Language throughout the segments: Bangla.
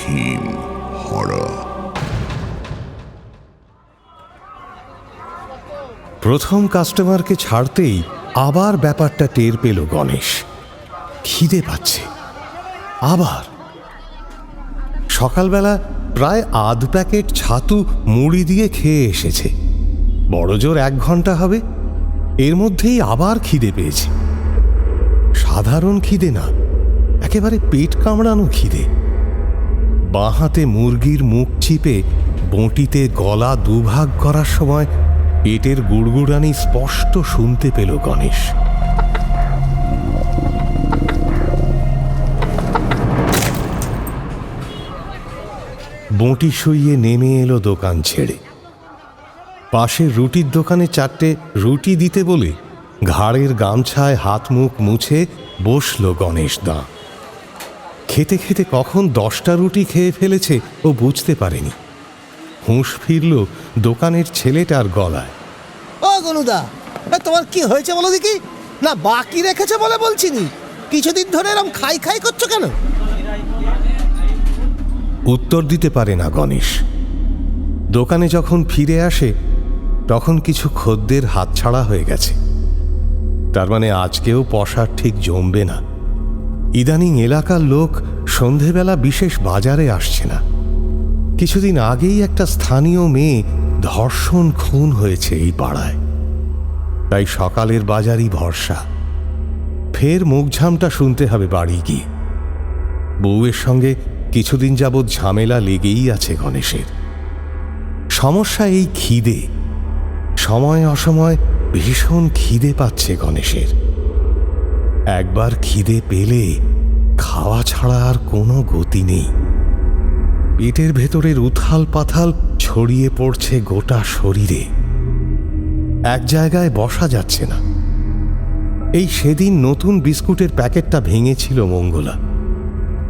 Theme horror. প্রথম কাস্টমারকে ছাড়তেই আবার ব্যাপারটা টের পেল গণেশ। খিদে পাচ্ছে আবার। সকালবেলা প্রায় আধ প্যাকেট ছাতু মুড়ি দিয়ে খেয়ে এসেছে। বড়জোর 1 ঘন্টা হবে। এর মধ্যেই আবার খিদে পেয়েছে। সাধারণ খিদে না, একেবারে পেট কামড়ানো খিদে। বাঁ হাতে মুরগির মুখ চিপে বঁটিতে গলা দুভাগ করার সময় পেটের গুড়গুড়ানি স্পষ্ট শুনতে পেল গণেশ। বঁটি শুইয়ে নেমে এলো দোকান ছেড়ে। পাশের রুটির দোকানে 4টে রুটি দিতে বলে ঘাড়ের গামছায় হাত মুখ মুছে বসল গণেশ দা। খেতে খেতে কখন 10টা রুটি খেয়ে ফেলেছে ও বুঝতে পারেনি। হুঁশ ফিরল দোকানের ছেলেটার গলায়। ও গনুদা, তোমার কি হয়েছে বলো দেখি? না বাকি রেখেছে বলে বলছিনি, কিছুদিন ধরে এরকম খাই খাই করছো কেন? উত্তর দিতে পারে না গণেশ। দোকানে যখন ফিরে আসে তখন কিছু খদ্দের হাতছাড়া হয়ে গেছে। তার মানে আজকেও পসার ঠিক জমবে না। ইদানিং এলাকার লোক সন্ধেবেলা বিশেষ বাজারে আসছে না। কিছুদিন আগেই একটা স্থানীয় মেয়ে ধর্ষণ খুন হয়েছে এই পাড়ায়। তাই সকালের বাজারই ভরসা। ফের মুখঝামটা শুনতে হবে বাড়ি গিয়ে। বউয়ের সঙ্গে কিছুদিন যাবৎ ঝামেলা লেগেই আছে গণেশের। সমস্যা এই খিদে। সময় অসময় ভীষণ খিদে পাচ্ছে গণেশের। একবার খিদে পেলে খাওয়া ছাড়া আর কোনো গতি নেই। পেটের ভেতরের উথাল পাথাল ছড়িয়ে পড়ছে গোটা শরীরে। এক জায়গায় বসা যাচ্ছে না। এই সেদিন নতুন বিস্কুটের প্যাকেটটা ভেঙেছিল মঙ্গলা।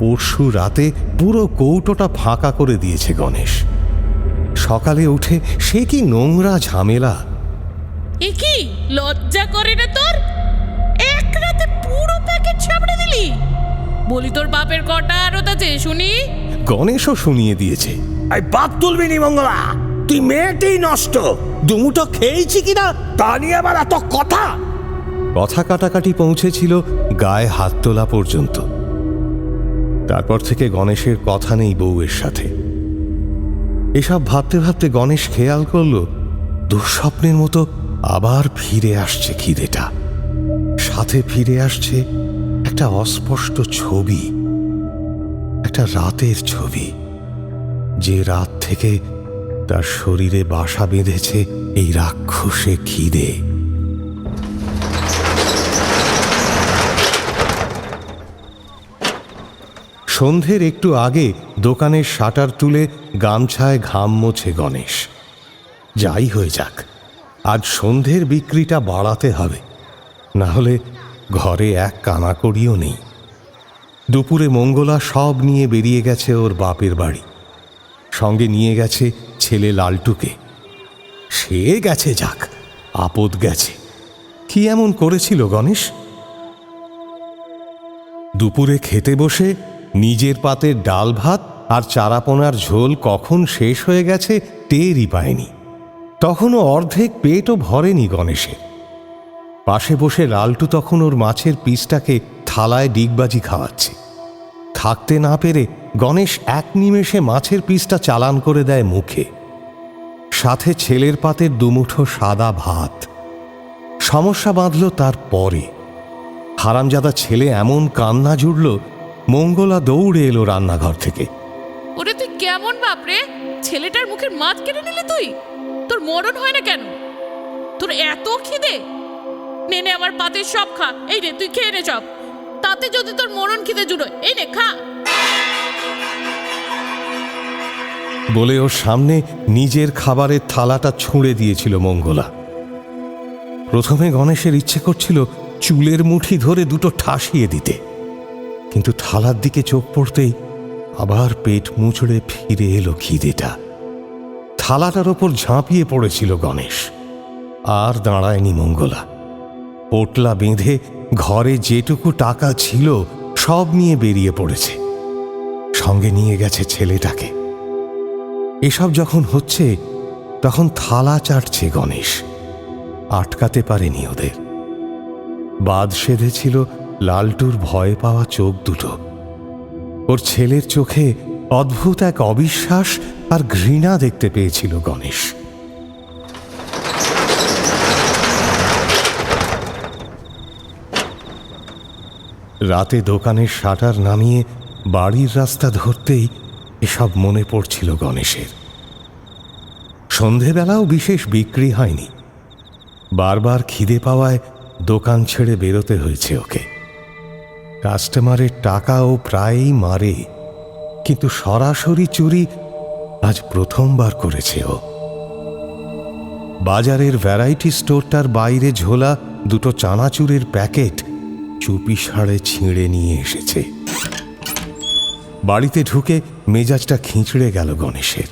পরশু রাতে পুরো কৌটোটা ফাঁকা করে দিয়েছে গণেশ। সকালে উঠে সে কি নোংরা ঝামেলা! এ কি লজ্জা করে না তোর? এক রাতে পুরো প্যাকেট ছাপড়ে দিলি? বলি তোর বাপের কটা আরত আছে শুনি? গণেশও শুনিয়ে দিয়েছে। এই বাপ তুলবি নি মঙ্গলা, তুই মেয়েটেই নষ্ট। দুমুটো খেয়েছি কিনা তা নিয়ে আবার এত কথা। কথা কাটাকাটি পৌঁছেছিল গায়ে হাত তোলা পর্যন্ত। তারপর থেকে গণেশের কথা নেই বউয়ের সাথে। এসব ভাবতে ভাবতে গণেশ খেয়াল করল দুঃস্বপ্নের মতো আবার ফিরে আসছে খিদেটা। সাথে ফিরে আসছে একটা অস্পষ্ট ছবি, একটা রাতের ছবি, যে রাত থেকে তার শরীরে বাসা বেঁধেছে এই রাক্ষসে খিদে। সন্ধ্যের একটু আগে দোকানের শাটার তুলে গামছায় ঘাম মোছে গণেশ। যাই হয়ে যাক, আজ সন্ধ্যের বিক্রিটা বাড়াতে হবে, না হলে ঘরে এক কানাকড়িও নেই। দুপুরে মঙ্গলা সব নিয়ে বেরিয়ে গেছে ওর বাপের বাড়ি। সঙ্গে নিয়ে গেছে ছেলে লালটুকে। সে গেছে যাক, আপদ গেছে। কি এমন করেছিল গণেশ? দুপুরে খেতে বসে নিজের পাতের ডাল ভাত আর চারাপোনার ঝোল কখন শেষ হয়ে গেছে টেরই পায়নি। তখনও অর্ধেক পেটও ভরেনি গণেশের। পাশে বসে লালটু তখন ওর মাছের পিসটাকে থালায় ডিগবাজি খাওয়াচ্ছে। থাকতে না পেরে গণেশ এক নিমেষে মাছের পিসটা চালান করে দেয় মুখে। সাথে ছেলের পাতের দুমুঠো সাদা ভাত। সমস্যা বাঁধল তার পরে। হারামজাদা ছেলে এমন কান্না জুড়ল, মঙ্গলা দৌড়ে এলো রান্নাঘর থেকে। ওরে তুই কেমন বাপরে? ছেলেটার মুখের মাছ কেটে নিলি তুই? তোর মরণ হয় না কেন? তোর এত খিদে? নে নে আমার পাতের সব খা। এই নে তুই খেয়ে নে সব। তাতে যদি তোর মরণ খিদে জুড়ো, এই নে খা। বলে ওর সামনে নিজের খাবারের থালাটা ছুঁড়ে দিয়েছিল মঙ্গলা। প্রথমে গণেশের ইচ্ছে করছিল চুলের মুঠি ধরে দুটো ঠাসিয়ে দিতে, কিন্তু থালার দিকে চোখ পড়তেই আবার পেট মুচড়ে ফিরে এলো খিদেটা। থালাটার ওপর ঝাঁপিয়ে পড়েছিল গণেশ। আর দাঁড়ায়নি মঙ্গলা। পোটলা বেঁধে ঘরে যেটুকু টাকা ছিল সব নিয়ে বেরিয়ে পড়েছে। সঙ্গে নিয়ে গেছে ছেলেটাকে। এসব যখন হচ্ছে তখন থালা চাটছে গণেশ। আটকাতে পারেনি ওদের। বাদ সেধেছিল লালটুর ভয় পাওয়া চোখ দুটো। ওর ছেলের চোখে অদ্ভুত এক অবিশ্বাস আর ঘৃণা দেখতে পেয়েছিল গণেশ। রাতে দোকানের শাটার নামিয়ে বাড়ির রাস্তা ধরতেই এসব মনে পড়ছিল গণেশের। সন্ধেবেলাও বিশেষ বিক্রি হয়নি। বারবার খিদে পাওয়ায় দোকান ছেড়ে বেরোতে হয়েছে ওকে। কাস্টমারের টাকাও প্রায়ই মারে, কিন্তু সরাসরি চুরি আজ প্রথমবার করেছে ও। বাজারের ভ্যারাইটি স্টোরটার বাইরে ঝোলা দুটো চানাচুরের প্যাকেট চুপি সাড়ে ছিঁড়ে নিয়ে এসেছে। বাড়িতে ঢুকে মেজাজটা খিঁচড়ে গেল গণেশের।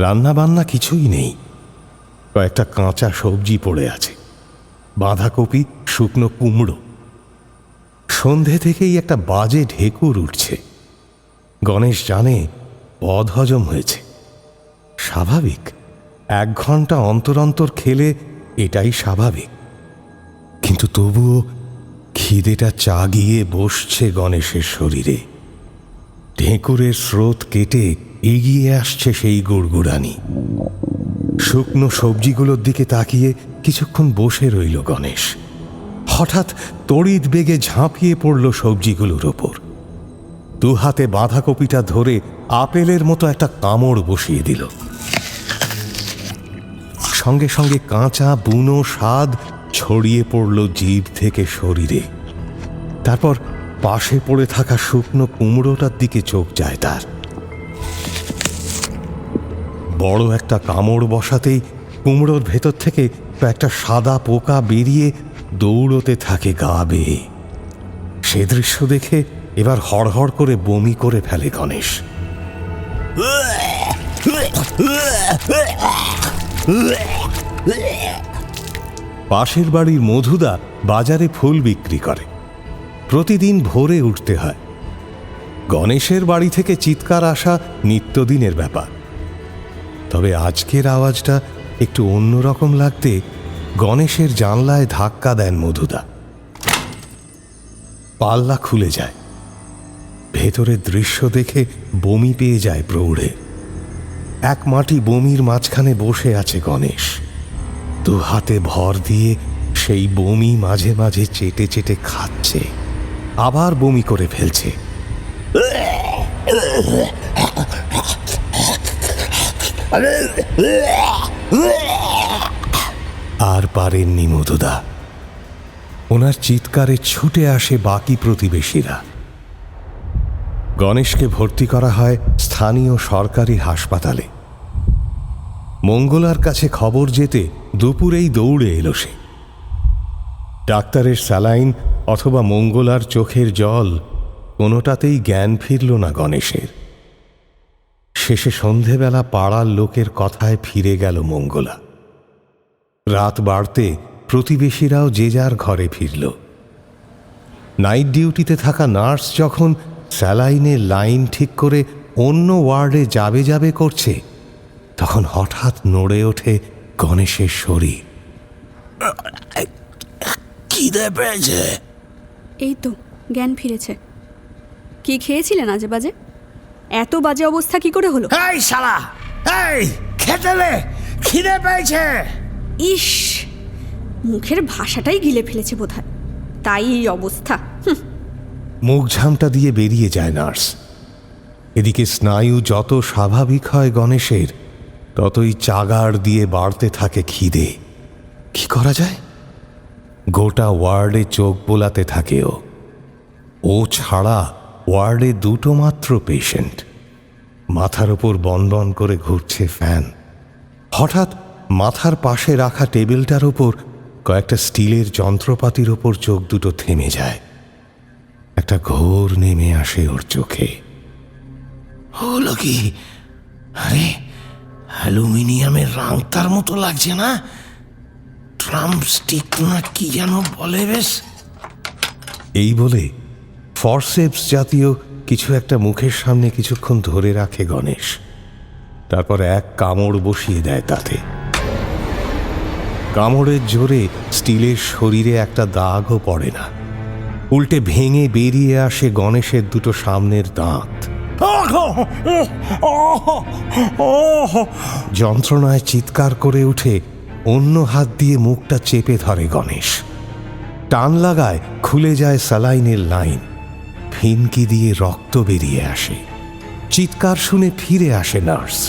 রান্না বান্না কিছুই নেই। কয়েকটা কাঁচা সবজি পড়ে আছে, বাঁধাকপি, শুকনো কুমড়ো। সন্ধে থেকেই একটা বাজে ঢেকুর উঠছে। গণেশ জানে বদহজম হয়েছে। স্বাভাবিক, 1 ঘন্টা অন্তর অন্তর খেলে এটাই স্বাভাবিক। কিন্তু তবুও খিদেটা চাগিয়ে বসছে গণেশের শরীরে। ঢেকুরের স্রোত কেটে এগিয়ে আসছে সেই গুড়গুড়ানি। শুকনো সবজিগুলোর দিকে তাকিয়ে কিছুক্ষণ বসে রইল গণেশ। হঠাৎ তড়িৎ বেগে ঝাঁপিয়ে পড়ল সবজিগুলোর ওপর। 2 হাতে বাঁধাকপিটা ধরে আপেলের মতো একটা কামড় বসিয়ে দিল। সঙ্গে সঙ্গে কাঁচা বুনো স্বাদ ছড়িয়ে পড়ল জিভ থেকে শরীরে। তারপর পাশে পড়ে থাকা শুকনো কুমড়োটার দিকে চোখ যায় তার। বড় একটা কামড় বসাতেই কুমড়োর ভেতর থেকে একটা সাদা পোকা বেরিয়ে দৌড়তে থাকে গা বেয়ে। সে দৃশ্য দেখে এবার হড়হড় করে বমি করে ফেলে গণেশ। পাশের বাড়ির মধুদা বাজারে ফুল বিক্রি করে। প্রতিদিন ভোরে উঠতে হয়। গণেশের বাড়ি থেকে চিৎকার আসা নিত্যদিনের ব্যাপার। তবে আজকের আওয়াজটা একটু অন্যরকম লাগতে গণেশের জানলায় ধাক্কা দেন মধুদা। পাল্লা খুলে যায়। ভেতরের দৃশ্য দেখে বমি পেয়ে যায় প্রৌঢ়ে। এক মাটি বমির মাঝখানে বসে আছে গণেশ। 2 হাতে ভর দিয়ে সেই বমি মাঝে মাঝে চেটে চেটে খাচ্ছে, আবার বমি করে ফেলছে। আর পারেননি মধুদা। ওনার চিৎকারে ছুটে আসে বাকি প্রতিবেশীরা। গণেশকে ভর্তি করা হয় স্থানীয় সরকারি হাসপাতালে। মঙ্গলার কাছে খবর যেতে দুপুরেই দৌড়ে এলো সে। ডাক্তারের স্যালাইন অথবা মঙ্গলার চোখের জল কোনোটাতেই জ্ঞান ফিরল না গণেশের। শেষে সন্ধেবেলা পাড়ার লোকের কথায় ফিরে গেল মঙ্গলা। রাত বাড়তে প্রতিবেশীরাও যে যার ঘরে ফিরল। নাইট ডিউটিতে থাকা নার্স যখন স্যালাইনের লাইন ঠিক করে অন্য ওয়ার্ডে যাবে করছে, তখন হঠাৎ নড়ে ওঠে গণেশের শরীর। খিদে পেয়েছে। এই তো জ্ঞান ফিরেছে। কি খেয়েছিলেন আজে বাজে? এত বাজে অবস্থা কি করে হলো? এই শালা, এই খেতে দে, খিদে পেয়েছে। ইস, মুখের ভাষাটাই গিলে ফেলেছে বোধহয়, তাই এই অবস্থা। মুখ ঝামটা দিয়ে বেরিয়ে যায় নার্স। এদিকে স্নায়ু যত স্বাভাবিক হয় গণেশের, ততই চাগাড় দিয়ে বাড়তে থাকে খিদে। কি করা যায়? গোটা ওয়ার্ডে চোখ বোলাতে থাকে ও ছাড়া ওয়ার্ডে 2টো মাত্র পেশেন্ট। মাথার ওপর বনবন করে ঘুরছে ফ্যান। হঠাৎ মাথার পাশে রাখা টেবিলটার ওপর কয়েকটা স্টিলের যন্ত্রপাতির ওপর চোখ দুটো থেমে যায়। একটা ঘোর নেমে আসে ওর চোখে। হলো কি? আরে অ্যালুমিনিয়ামের রাংতার মতো লাগছে না? ড্রামস্টিক না কি যেন বলে বেশ। এই বলে ফরসেপস জাতীয় কিছু একটা মুখের সামনে কিছুক্ষণ ধরে রাখে গণেশ, তারপর এক কামড় বসিয়ে দেয় তাতে। কামড়ের জোরে স্টিলের শরীরে একটা দাগও পড়ে না, উল্টে ভেঙে বেরিয়ে আসে গণেশের দুটো সামনের দাঁত। যন্ত্রণায় চিৎকার করে উঠে অন্য হাত দিয়ে মুখটা চেপে ধরে গণেশ। টান লাগায় খুলে যায় স্যালাইনের লাইন, ফিনকি দিয়ে রক্ত বেরিয়ে আসে। চিৎকার শুনে ফিরে আসে নার্স।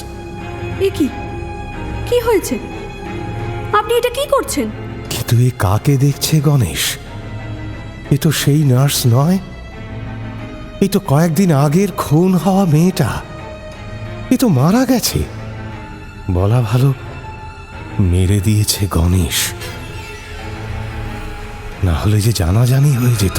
এ কি হয়েছে? আপনি এটা কি করছেন? কিন্তু এ কাকে দেখছে গণেশ? এ তো সেই নার্স নয়, এ তো কয়েকদিন আগের খুন হওয়া মেয়েটা। এ তো মারা গেছে, বলা ভালো মেরে দিয়েছে গণেশ, না হলে যে জানাজানি হয়ে যেত।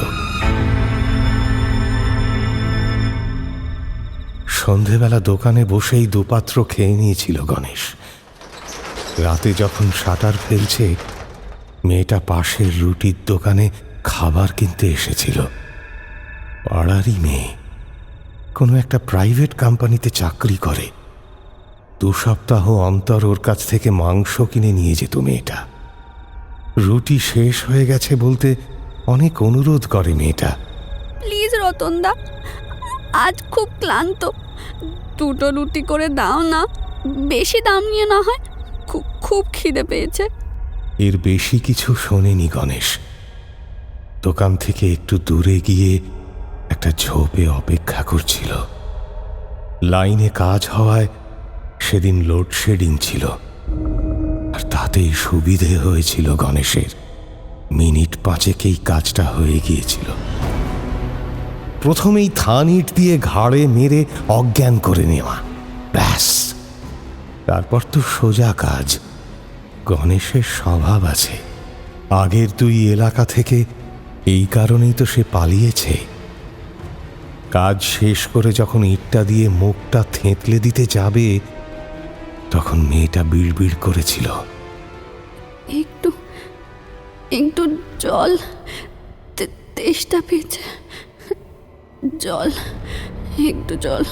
সন্ধেবেলা দোকানে বসেই দুপাত্র খেয়ে নিয়েছিল গণেশ। রাতে যখন শাটার ফেলছে, মেয়েটা পাশের রুটির দোকানে খাবার কিনতে এসেছিল। পাড়ারই মেয়ে, কোনো একটা প্রাইভেট কোম্পানিতে চাকরি করে। 2 সপ্তাহ অন্তর ওর কাছ থেকে মাংস কিনে নিয়ে যেত মেয়েটা। রুটি শেষ হয়ে গেছে বলতে অনেক অনুরোধ করে মেয়েটা। প্লিজ রতনদা, আজ খুব ক্লান্ত, 2টো রুটি করে দাও না, বেশি দাম নিয়ে না হয়, খুব খিদে পেয়েছে। এর বেশি কিছু শোনেনি গণেশ। দোকান থেকে একটু দূরে গিয়ে একটা ঝোপে অপেক্ষা করছিল। লাইনে কাজ হওয়ায় সেদিন লোডশেডিং ছিল, আর তাতেই সুবিধে হয়েছিল গণেশের। মিনিট 5 কাজটা হয়ে গিয়েছিল। প্রথমেই থানিট দিয়ে ঘাড়ে মেরে অজ্ঞান করে নেওয়া, ব্যাস। তারপর তো সোজা কাজ। গণেশের স্বভাব আছে, আগের 2 এলাকা থেকে, এই কারণেই তো সে পালিয়েছে। কাজ শেষ করে যখন ইটটা দিয়ে মুখটা থেঁতলে দিতে যাবে, তখন মেয়েটা বিড়বিড় করেছিল, একটু জল, তেষ্টা পেয়েছে, জল, একটু জল।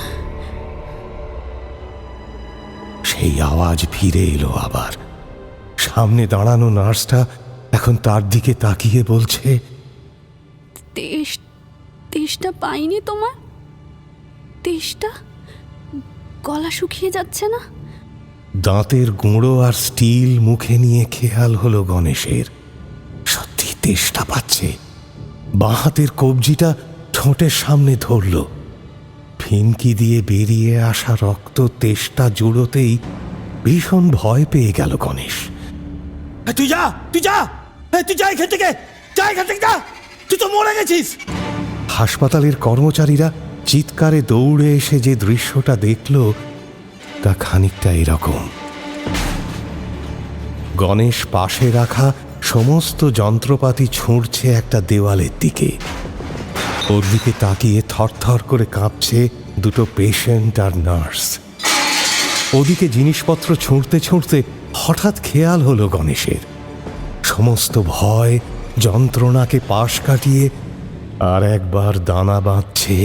সেই আওয়াজ ফিরে এলো আবার। সামনে দাঁড়ানো নার্সটা এখন তার দিকে তাকিয়ে বলছে, তেষ্টা পাইনি তোমার? তেষ্টা? গলা শুকিয়ে যাচ্ছে না? দাঁতের গুঁড়ো আর স্টিল মুখে নিয়ে খেয়াল হলো গণেশের, সত্যি তেষ্টা পাচ্ছে। বাঁ হাতের কবজিটা ঠোঁটের সামনে ধরল। ফিনকি দিয়ে বেরিয়ে আসা রক্ত তেষ্টা জুড়োতেই ভীষণ ভয় পেয়ে গেল গণেশ। তুই যা এখান থেকে, যা, তুই তো মরে গেছিস। হাসপাতালের কর্মচারীরা চিৎকারে দৌড়ে এসে যে দৃশ্যটা দেখল, তা খানিকটা এরকম। গণেশ পাশে রাখা সমস্ত যন্ত্রপাতি ছুঁড়ছে একটা দেওয়ালের দিকে। ওর দিকে তাকিয়ে থরথর করে কাঁপছে 2টো পেশেন্ট আর নার্স। ওদিকে জিনিসপত্র ছুঁড়তে ছুঁড়তে হঠাৎ খেয়াল হলো গণেশের, সমস্ত ভয় যন্ত্রণাকে পাশ কাটিয়ে আর একবার দানা বাঁধছে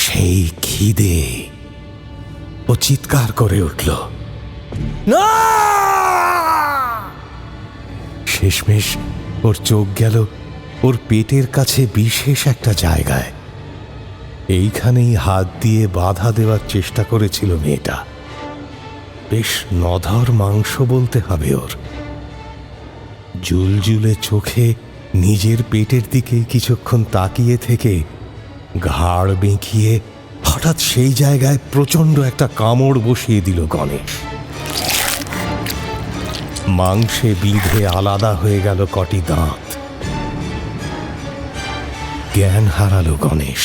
সেই খিদে। ও চিৎকার করে উঠল, না! শেষমেশ ওর চোখ গেল ওর পেটের কাছে বিশেষ একটা জায়গায়। এইখানেই হাত দিয়ে বাধা দেওয়ার চেষ্টা করেছিল মেয়েটা। বেশ নধর মাংস বলতে হবে ওর। জুলজুলে চোখে নিজের পেটের দিকে কিছুক্ষণ তাকিয়ে থেকে ঘাড় বেঁকিয়ে হঠাৎ সেই জায়গায় প্রচণ্ড একটা কামড় বসিয়ে দিল গণেশ। মাংসে বিঁধে আলাদা হয়ে গেল কটি দাঁত। জ্ঞান হারালো গণেশ।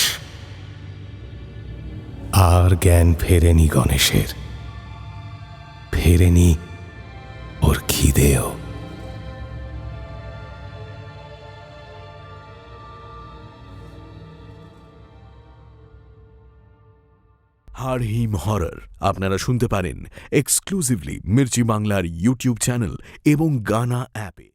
আর জ্ঞান ফেরেনি গণেশের, ফেরেনি ওর খিদেও। হাড়হিম হরর আপনারা শুনতে পারেন এক্সক্লুসিভলি মির্চি বাংলার ইউটিউব চ্যানেল এবং গানা অ্যাপে।